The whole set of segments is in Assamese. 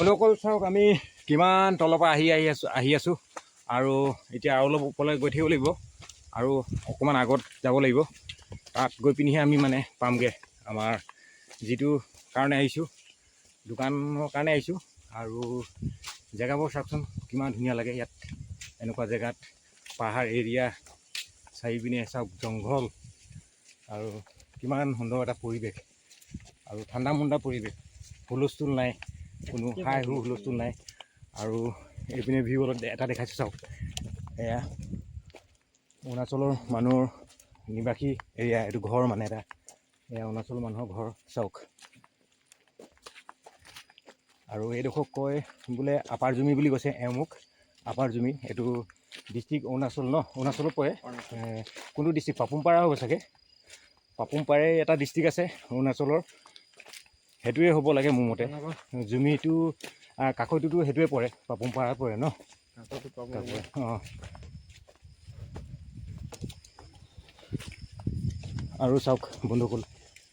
বন্ধুসকল চাওক আমি কিমান তলৰ পৰা আহি আছোঁ আৰু এতিয়া আৰু অলপ ওপৰলৈ গৈ থাকিব লাগিব আৰু অকণমান আগত যাব লাগিব। তাত গৈ পিনিহে আমি মানে পামগৈ আমাৰ যিটো কাৰণে আহিছোঁ, দোকানৰ কাৰণে আহিছোঁ। আৰু জেগাবোৰ চাওকচোন কিমান ধুনীয়া লাগে ইয়াত। এনেকুৱা জেগাত পাহাৰ এৰিয়া চাৰিপিনে চাওক জংঘল আৰু কিমান সুন্দৰ এটা পৰিৱেশ আৰু ঠাণ্ডা মণ্ডা পৰিৱেশ। হুলস্থুল নাই, কোনো হাই হুলস্থুল নাই। আৰু এইপিনে ভিউ অলপ এটা দেখাইছোঁ চাওক, এয়া অৰুণাচলৰ মানুহৰ নিবাসী এৰিয়া, এইটো ঘৰ মানে এটা, এয়া অৰুণাচলৰ মানুহৰ ঘৰ চাওক। আৰু এইডোখৰক কয় বোলে আপাৰ জুমি বুলি কৈছে এওঁমুক, আপাৰ জুমি। এইটো ডিষ্ট্ৰিক্ট অৰুণাচল ন, অৰুণাচলত পৰে। কোনটো ডিষ্ট্ৰিক্ট পাপুমপাৰা হ'ব চাগে, পাপুমপাৰে এটা ডিষ্ট্ৰিক্ট আছে অৰুণাচলৰ, সেইটোৱে হ'ব লাগে মোৰ মতে। জুমিটো কাকৈটোতো সেইটোৱে পৰে, পাপুমপাৰা পৰে ন। অঁ, আৰু চাওক বন্ধুসকল,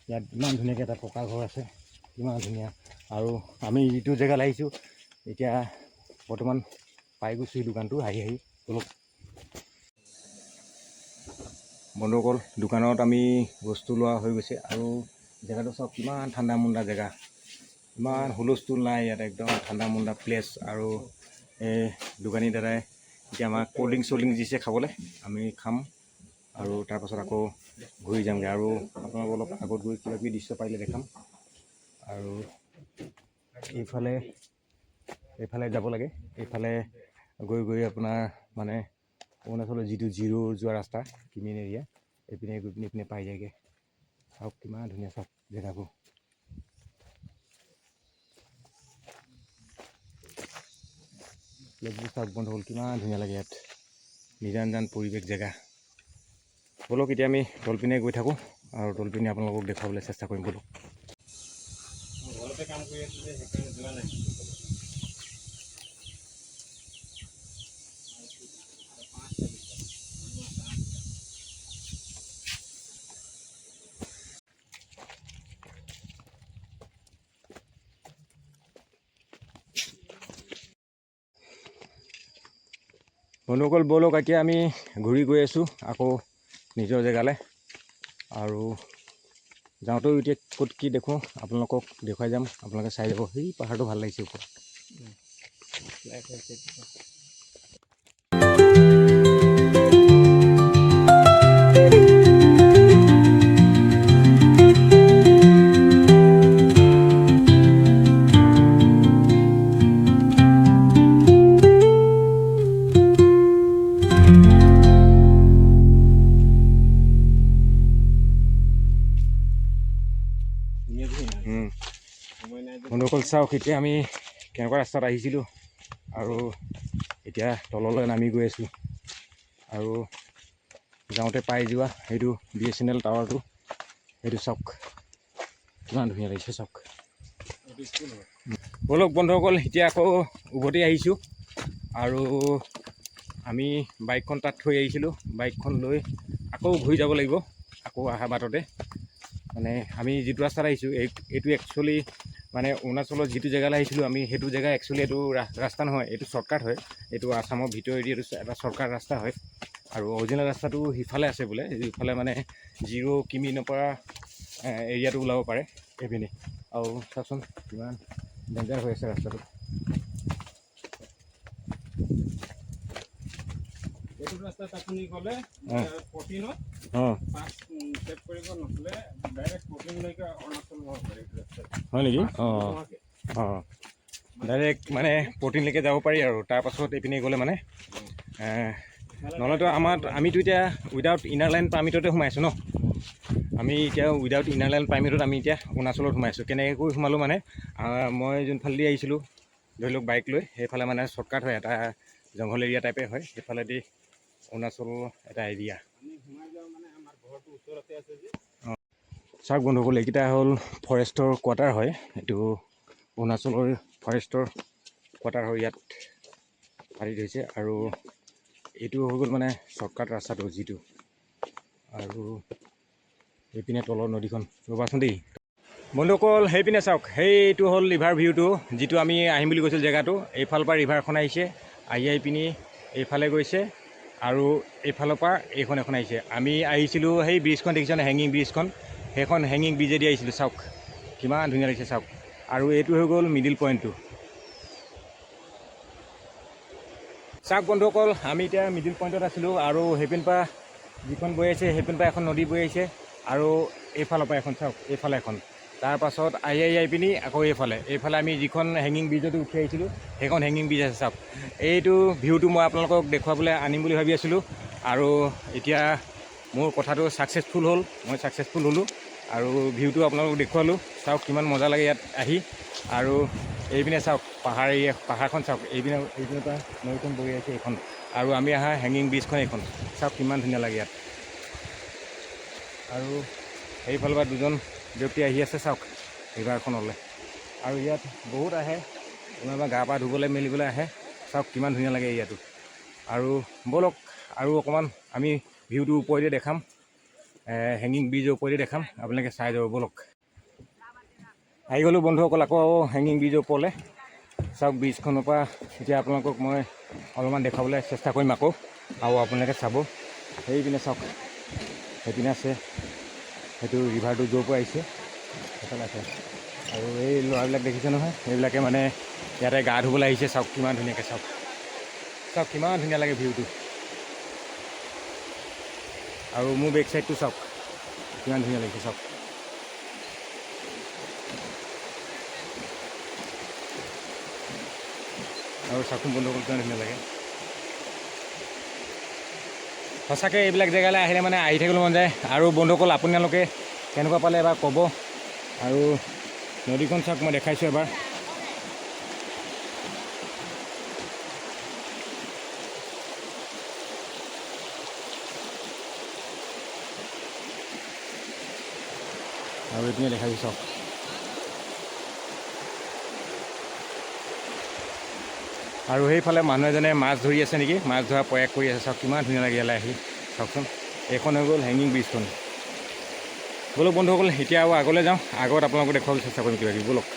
ইয়াত ইমান ধুনীয়াকৈ এটা পকা ঘৰ আছে, ইমান ধুনীয়া। আৰু আমি যিটো জেগাত আহিছোঁ এতিয়া বৰ্তমান পাই গৈছোঁ এই দোকানটো আহি অলপ। বন্ধুসকল দোকানত আমি বস্তু লোৱা হৈ গৈছে আৰু জেগাটো চাওক কিমান ঠাণ্ডা মুণ্ডা জেগা, ইমান হুলস্থুল নাই ইয়াত, একদম ঠাণ্ডা মুণ্ডা প্লেচ। আৰু এই দোকানী দাদাই এতিয়া আমাক ক'ল্ড ড্ৰিংক দিছে খাবলৈ, আমি খাম আৰু তাৰপাছত আকৌ ঘূৰি যামগৈ। আৰু আপোনালোকক অলপ আগত গৈ কিবা কিবি দৃশ্য পাৰিলে দেখাম। আৰু এইফালে যাব লাগে, এইফালে গৈ আপোনাৰ মানে অৰুণাচলৰ যিটো জিৰ' যোৱা ৰাস্তা কিমিন এৰিয়া, এইপিনে গৈ পিনি এইপিনে পাই যায়গৈ। চাওক কিমান ধুনীয়া চাওক জেগাবোৰ। প্লেচবোৰ চাওক বন্ধুসকল কিমান ধুনীয়া লাগে ইয়াত, নিজান পৰিৱেশ জেগা। ব'লক এতিয়া আমি তলপিনে গৈ থাকোঁ আৰু তলপিনে আপোনালোকক দেখুৱাবলৈ চেষ্টা কৰিম। ব'লক। ঘৰতে কাম কৰি আছোঁ যে সেইকাৰণে যোৱা নাই। বন্ধুসকল ব'লক এতিয়া আমি ঘূৰি গৈ আছোঁ আকৌ নিজৰ জেগালৈ। আৰু যাওঁতেও এতিয়া ক'ত কি দেখোঁ আপোনালোকক দেখুৱাই যাম, আপোনালোকে চাই যাব। সেই পাহাৰটো ভাল লাগিছে ওপৰত। বন্ধুসকল চাওক এতিয়া আমি কেনেকুৱা ৰাস্তাত আহিছিলোঁ আৰু এতিয়া তললৈ নামি গৈ আছোঁ। আৰু যাওঁতে পাই যোৱা সেইটো BSNL টাৱাৰটো, সেইটো চাওক কিমান ধুনীয়া লাগিছে চাওক। ব'লক বন্ধুসকল এতিয়া আকৌ উভতি আহিছোঁ আৰু আমি বাইকখন তাত থৈ আহিছিলোঁ, বাইকখন লৈ আকৌ ঘূৰি যাব লাগিব। আকৌ অহা বাটতে মানে আমি যিটো ৰাস্তাত আহিছোঁ এইটো একচুৱেলি মানে অৰুণাচলৰ যিটো জেগালৈ আহিছিলোঁ আমি, সেইটো জেগা একচুৱেলি এইটো ৰাস্তা নহয়, এইটো শ্বৰ্টকাট হয়। এইটো আছামৰ ভিতৰেদি এইটো এটা শ্বৰ্টকাট ৰাস্তা হয়। আৰু অৰিজিনেল ৰাস্তাটো সিফালে আছে বোলে, সিফালে মানে জিৰ' কিমিনৰ পৰা এৰিয়াটো ওলাব পাৰে এইপিনে। আৰু চাওকচোন কিমান ডেঞ্জাৰ হৈ আছে ৰাস্তাটো। এইটো ৰাস্তাত আপুনি গ'লে প্ৰটিনত চেক কৰিব নহ'লে ডাইৰেক্ট প্ৰটিনলৈকে অৰুণাচল যাব পাৰি। হয় নেকি? অঁ, ডাইৰেক্ট মানে প্ৰটিনলৈকে যাব পাৰি আৰু তাৰপাছত এইপিনে গ'লে মানে নহ'লেতো আমিতো এতিয়া উইদাউট ইনাৰ লাইন পাৰ্মিটতে সোমাইছোঁ ন। আমি এতিয়া উইদাউট ইনাৰ লাইন পাৰ্মিটত আমি এতিয়া অৰুণাচলত সোমাইছোঁ। কেনেকৈ কৰি সোমালোঁ মানে মই যোনফালেদি আহিছিলোঁ ধৰি লওক বাইক লৈ, সেইফালে মানে শ্বৰ্টকাট হয়, এটা জংঘল এৰিয়া টাইপে হয়, সেইফালেদি অৰুণাচলৰ এটা এৰিয়া। অঁ চাওক বন্ধুসকল এইকেইটা হ'ল ফৰেষ্টৰ কোৱাৰ্টাৰ হয়, এইটো অৰুণাচলৰ ফৰেষ্টৰ কোৱাৰ্টাৰ হয়, ইয়াত পাতি থৈছে। আৰু এইটো হৈ গ'ল মানে শ্বৰ্টকাট ৰাস্তাটো যিটো। আৰু এইপিনে তলৰ নদীখন, ৰ'বাচোন দেই। বন্ধুসকল সেইপিনে চাওক, সেইটো হ'ল ৰিভাৰ ভিউটো, যিটো আমি আহিম বুলি কৈছিলোঁ জেগাটো। এইফালৰ পৰা ৰিভাৰখন আহিছে, আহি পিনি এইফালে গৈছে, আৰু এইফালৰ পৰা এইখন এখন আহিছে। আমি আহিছিলোঁ সেই ব্ৰিজখন দেখিছেনে, হেঙিং ব্ৰিজখন, সেইখন হেঙিং ব্ৰিজেদি আহিছিলোঁ। চাওক কিমান ধুনীয়া লাগিছে চাওক। আৰু এইটো হৈ গ'ল মিডিল পইণ্টটো। চাওক বন্ধুসকল, আমি এতিয়া মিডিল পইণ্টত আছিলোঁ, আৰু সেইপিন পৰা যিখন বৈ আহিছে সেইপিন পৰা এখন নদী বৈ আহিছে, আৰু এইফালৰ পৰা এখন চাওক, এইফালে এখন, তাৰপাছত আহি পিনি আকৌ এইফালে আমি যিখন হেঙিং ব্ৰিজতো উঠি আহিছিলোঁ সেইখন হেঙিং ব্ৰিজ আছে। চাওক এইটো ভিউটো মই আপোনালোকক দেখুৱাবলৈ আনিম বুলি ভাবি আছিলোঁ, আৰু এতিয়া মোৰ কথাটো ছাকচেছফুল হ'ল, মই ছাকচেছফুল হ'লোঁ, আৰু ভিউটো আপোনালোকক দেখুৱালোঁ। চাওক কিমান মজা লাগে ইয়াত আহি। আৰু এইপিনে চাওক পাহাৰখন চাওক, এইপিনৰ পৰা নৈখন বৈ আছে এইখন, আৰু আমি অহা হেঙিং ব্ৰিজখন এইখন। চাওক কিমান ধুনীয়া লাগে ইয়াত। আৰু সেইফালৰ পৰা দুজন ব্যক্তি আহি আছে চাওক ৰিভাৰখনলৈ, আৰু ইয়াত বহুত আহে, কোনোবা গা পা ধুবলৈ মেলিবলৈ আহে। চাওক কিমান ধুনীয়া লাগে ইয়াতো। আৰু ব'লক আৰু অকণমান আমি ভিউটোৰ ওপৰেদি দেখাম, হেঙিং ব্ৰিজৰ ওপৰেদি দেখাম, আপোনালোকে চাই যাব ব'লক। আহি গ'লোঁ বন্ধুসকল আকৌ হেঙিং ব্ৰিজৰ ওপৰলৈ। চাওক ব্ৰিজখনৰ পৰা এতিয়া আপোনালোকক মই অলপমান দেখুৱাবলৈ চেষ্টা কৰিম আকৌ, আৰু আপোনালোকে চাব। সেইপিনে চাওক, সেইপিনে আছে, সেইটো ৰিভাৰটো য'ৰ পৰা আহিছে সেইফালে আছে। আৰু এই ল'ৰাবিলাক দেখিছে নহয়, সেইবিলাকে মানে ইয়াতে গা ধুবলৈ আহিছে। চাওক কিমান ধুনীয়াকৈ, চাওক চাওক কিমান ধুনীয়া লাগে ভিউটো। আৰু মোৰ বেক চাইডটো চাওক কিমান ধুনীয়া লাগিছে চাওক। আৰু চাওকচোন বন্ধুসকল কিমান ধুনীয়া লাগে। সঁচাকৈ এইবিলাক জেগালৈ আহিলে মানে আহি থাকিবলৈ মন যায়। আৰু বন্ধুসকল আপোনালোকে কেনেকুৱা পালে এবাৰ ক'ব। আৰু নদীখন চাওক, মই দেখাইছোঁ এবাৰ। আৰু এইপিনে দেখাইছোঁ চাওক। আৰু সেইফালে মানুহ এজনে মাছ ধৰি আছে নেকি, মাছ ধৰা প্ৰয়াস কৰি আছে। চাওক কিমান ধুনীয়া লাগে ইয়ালৈ আহি। চাওকচোন এইখন হৈ গ'ল হেঙিং ব্ৰিজখন। ব'লক বন্ধুসকল এতিয়া আৰু আগলৈ যাওঁ, আগত আপোনালোকক দেখুৱাবলৈ চেষ্টা কৰিম কিবা কিবি। ব'লক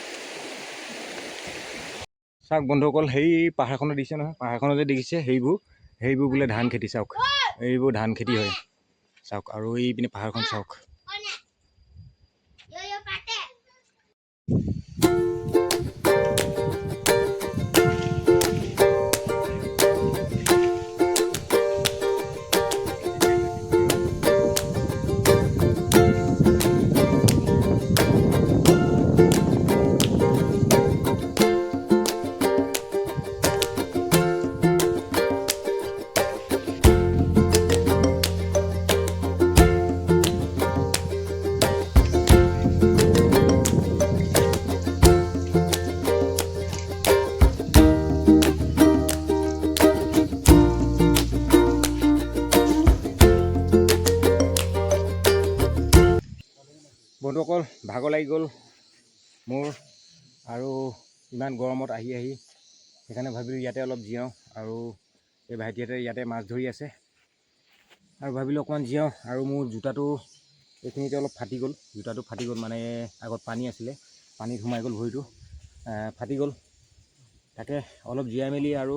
চাওক বন্ধুসকল, সেই পাহাৰখনত দেখিছে নহয়, পাহাৰখনত যে দেখিছে সেইবোৰ বোলে ধান খেতি। চাওক এইবোৰ ধান খেতি হয়। চাওক আৰু এইপিনে পাহাৰখন চাওক। বন্ধুসকল ভাগৰ লাগি গ'ল মোৰ, আৰু ইমান গৰমত আহি সেইকাৰণে ভাবিলোঁ ইয়াতে অলপ জিৰাওঁ। আৰু এই ভাইটিহঁতে ইয়াতে মাছ ধৰি আছে, আৰু ভাবিলোঁ অকণমান জিৰাওঁ। আৰু মোৰ জোতাটো এইখিনিতে অলপ ফাটি গ'ল, মানে আগত পানী আছিলে, পানীত সোমাই গ'ল, ভৰিটো ফাটি গ'ল। তাকে অলপ জিৰাই মেলি আৰু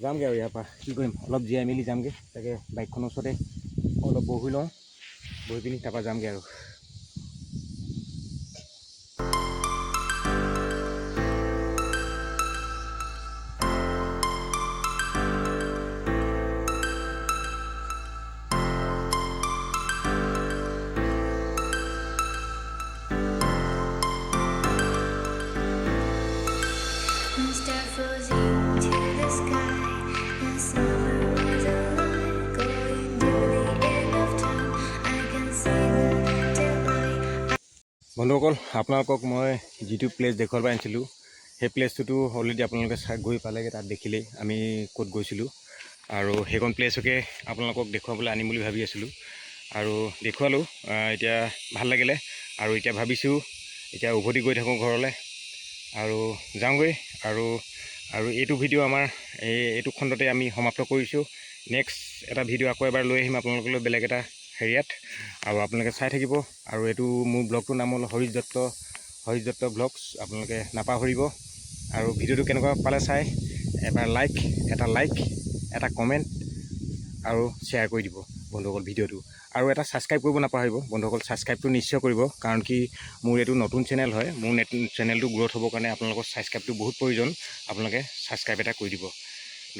যামগৈ, আৰু ইয়াৰ পৰা কি কৰিম, অলপ জিৰাই মেলি যামগৈ। তাকে বাইকখনৰ ওচৰতে অলপ বহি লওঁ, বহি পিনি তাৰপৰা যামগৈ আৰু। বন্ধুসকল আপোনালোকক মই যিটো প্লেচ দেখুৱাব আনিছিলোঁ, সেই প্লেচটোতো অলৰেডি আপোনালোকে গৈ পালেগৈ। তাত দেখিলেই আমি ক'ত গৈছিলোঁ, আৰু সেইখন প্লেচকে আপোনালোকক দেখুৱাবলৈ আনিম বুলি ভাবি আছিলোঁ, আৰু দেখুৱালোঁ। এতিয়া ভাল লাগিলে, আৰু এতিয়া ভাবিছোঁ এতিয়া উভতি গৈ থাকোঁ ঘৰলৈ, আৰু যাওঁগৈ। আৰু এইটো ভিডিঅ' আমাৰ এইটো খণ্ডতে আমি সমাপ্ত কৰিছোঁ। নেক্সট এটা ভিডিঅ' আকৌ এবাৰ লৈ আহিম আপোনালোকলৈ, বেলেগ এটা হেৰিয়াত, আৰু আপোনালোকে চাই থাকিব। আৰু এইটো মোৰ ব্লগটোৰ নাম হ'ল হৰিশ দত্ত ব্লগছ, আপোনালোকে নাপাহৰিব। আৰু ভিডিঅ'টো কেনেকুৱা পালে চাই এটা লাইক, এটা কমেণ্ট আৰু শ্বেয়াৰ কৰি দিব বন্ধুসকল ভিডিঅ'টো। আৰু এটা ছাবস্ক্ৰাইব কৰিব নাপাহৰিব বন্ধুসকল, ছাবস্ক্ৰাইবটো নিশ্চয় কৰিব, কাৰণ কি মোৰ এইটো নতুন চেনেল হয়। মোৰ চেনেলটো গ্ৰ'থ হ'বৰ কাৰণে আপোনালোকৰ ছাবস্ক্ৰাইবটো বহুত প্ৰয়োজন। আপোনালোকে ছাবস্ক্ৰাইব এটা কৰি দিব।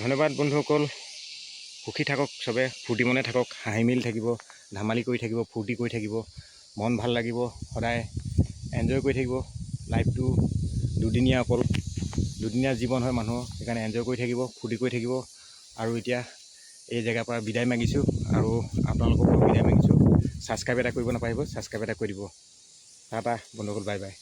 ধন্যবাদ বন্ধুসকল। সুখী থাকক চবে, ফূৰ্তি মনে থাকক, হাঁহি মেলি থাকিব, ধেমালি কৰি থাকিব, ফূৰ্তি কৰি থাকিব, মন ভাল লাগিব, সদায় এনজয় কৰি থাকিব। লাইফটো দুদিনীয়া জীৱন হয় মানুহৰ, সেইকাৰণে এনজয় কৰি থাকিব, ফূৰ্তি কৰি থাকিব। আৰু এতিয়া এই জেগাৰ পৰা বিদায় মাগিছোঁ, আৰু আপোনালোককো বিদায় মাগিছোঁ। ছাবস্ক্ৰাইব এটা কৰিব নাপাহৰিব, ছাবস্ক্ৰাইব এটা কৰি দিব। টাটা বন্ধুসকল, বাই বাই।